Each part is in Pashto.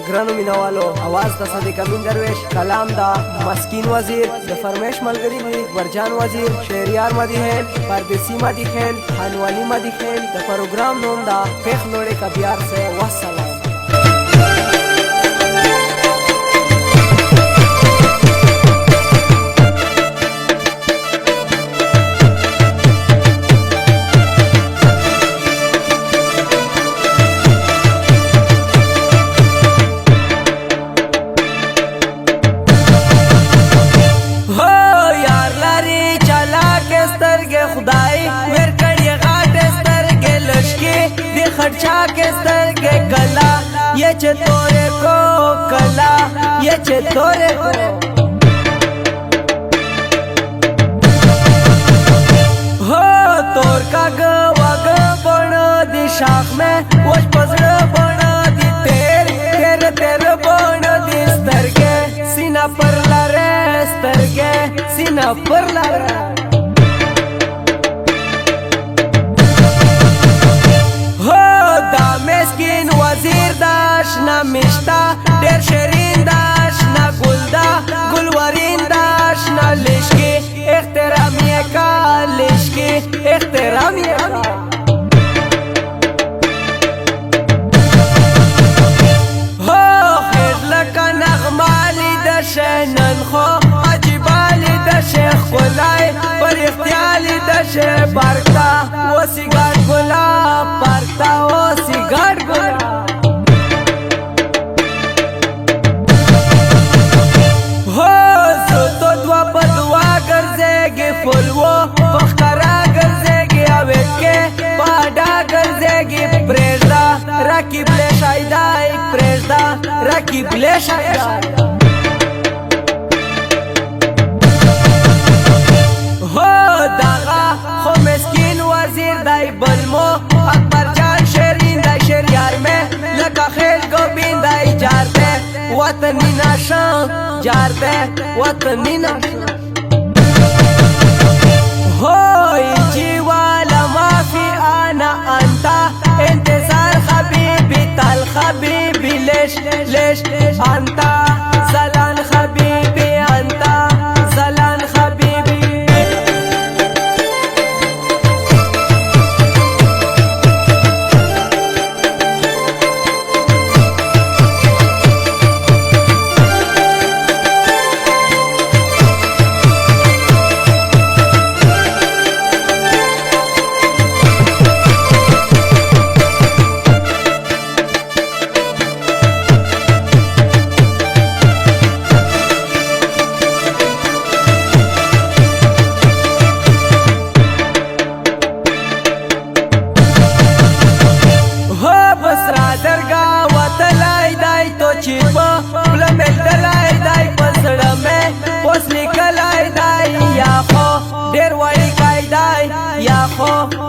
ګرانو مینوالو اواز د صدیق امین درویش، کلام دا مسکین وزیر، د فرمیش ملګری دی ورجان وزیر، شهریار مدی خیل، پردیسی مدی خیل، خانوالی مدی خیل. د پروګرام نوم دا پیخ لوړې کبیار سے والسلام. खर्चा के स्तर के कला ये तोरे को कला ये तोरे को हो तोर का गवाग बना दी शाख में वश पसर बना दी तेरे बना दी स्तर के सीना पर ला रे स्तर के सीना पर ला रे مسکین وزیر داش نا مشتا دیر شیرین داش نا گلدا گلورین داش نا لشکی احترامی کا لشکی احترامی کا ہو خیر لکا نغمالی دشنن خو عجیبالی دشیخ گلائی پر اختیالی دشیخ بارکتا و سیگار گلا پارکتا و سیگار گلا ہو زو تو دوا بدوا گرزے گی فلو بخکرا گرزے گی اویت کے پاڑا گرزے گی پریشدہ رکی بلے شایدائی پریشدہ رکی بلے شایدائی خو مسکین وزیر دای بلمو اکبر جان شیرین دای شیریار میں لکا خیل گوبین دای جارتے وطنی ناشان جارتے وطنی ناشان ہوئی جیوالا مافی آنا انتا انتظار خبیبی تل خبیبی لیش لیش انتا زلان خبیبی انتا زلان خبیبی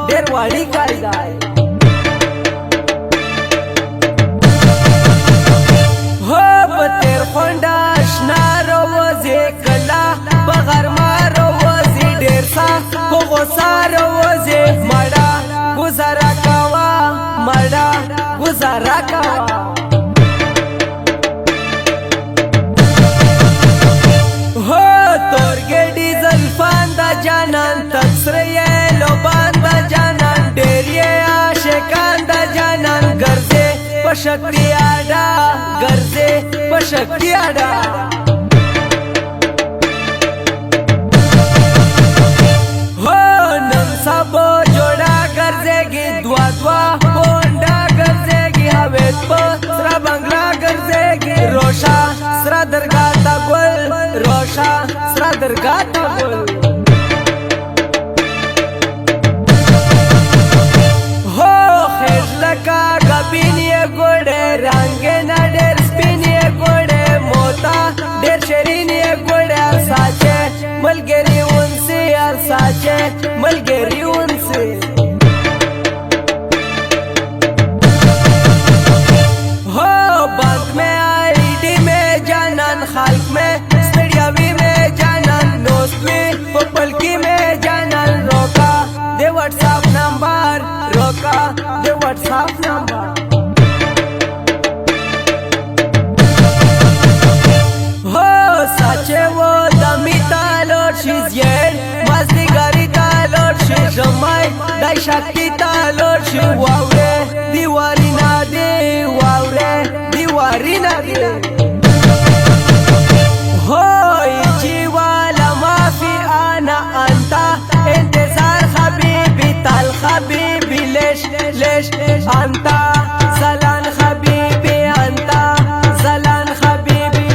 ډېر وړي کایدای هو په تیر خونډه اشنا روزي کلا بغیر ما روزي ډېر سا خو غوسه روزي مړه گزارا کوا مړه گزارا کوا هو تورګې ډیزل فان دا جانان تسریه باندا جانان ډېرې عاشقان دا جانان ګرځې په شکتی اډا ګرځې په شکتی اډا هو نن سبا جوړا ګرځېږي دوا دوا پونډا ګرځېږي هویت په سره بنگلا ګرځېږي روشا سره درګاه تا ګل روشا سره درګاه تا ګل ګوړې رنگ نه ډېر سپینې ګوړې موتا ډېر شیرینې ګوړې ساچې ملګری ونسي یار ساچې ملګری ونسي हो बैंक में आईडी में जानन खाल्क में स्टडियावी में जानन दोस्त में पपलकी में जानन रोका दे व्हाट्सएप नंबर रोका दे व्हाट्सएप नंबर شکتی تالور شي واوره دیواری نادی واوره دیواری نادی هوی جیوالا ما فی انا انتا انتظار حبیبی تل حبیبی لش لش انتا زلان حبیبی انتا زلان حبیبی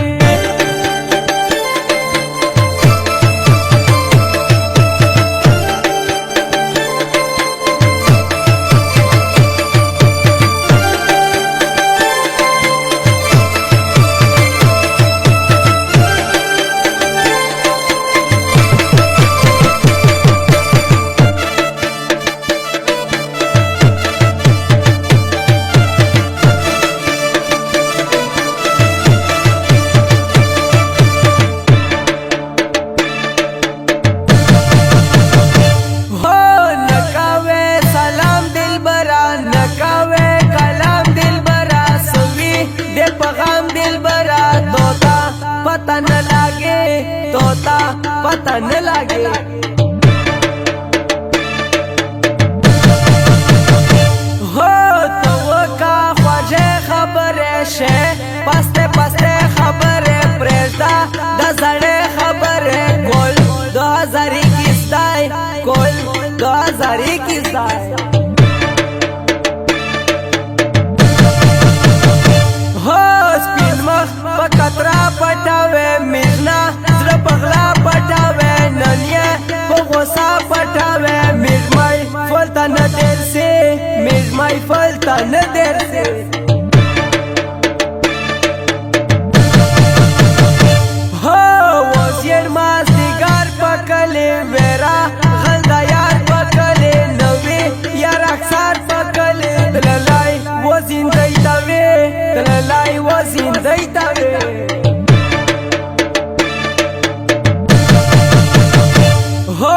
पता न लागे तोता पता न लागे हो तो का ख्वाजे खबरे शे पस्ते पस्ते खबरे प्रेजदा दजड़े खबरे कोल 2021 दाई कोल 2021 दाई पकतरा पटावे मिर्ना जरा पगला पटावे ननिया पगोसा पटावे मिर्माई फलता न देर से मिर्माई फलता न देर से हो वज़ीर मास्तिगार पकले वेरा गंदा यार पकले नवे यार अक्सर पकले तलाई वो जिंदगी तवे तलाई वो जिंदगी तवे हो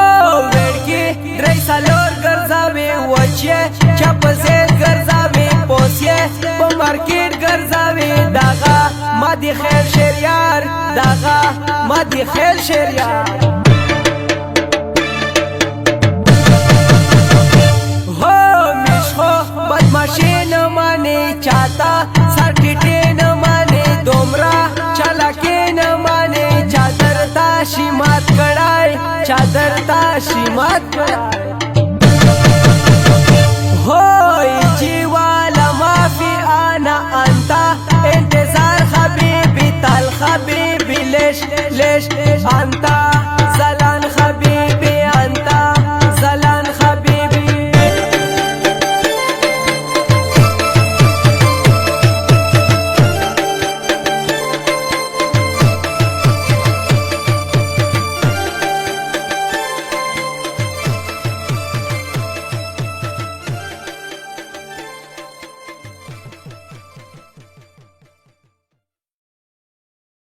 वेडकी ड्रेसलोर गरजावे वचे चपसेत गरजावे पोसिये पो मार्केट गरजावे दागा मादी खैर शरियार दागा मादी खैर शरियार हो मिशखो बदमाशी न माने चाहता सर्किटे न माने दोमरा चालाकी न माने चादर ताशी मात कड़ाई चादर ताशी मात कड़ाई होई जीवाला माफी आना अंता इंतजार हबीबी तल हबीबी लेश लेश अंता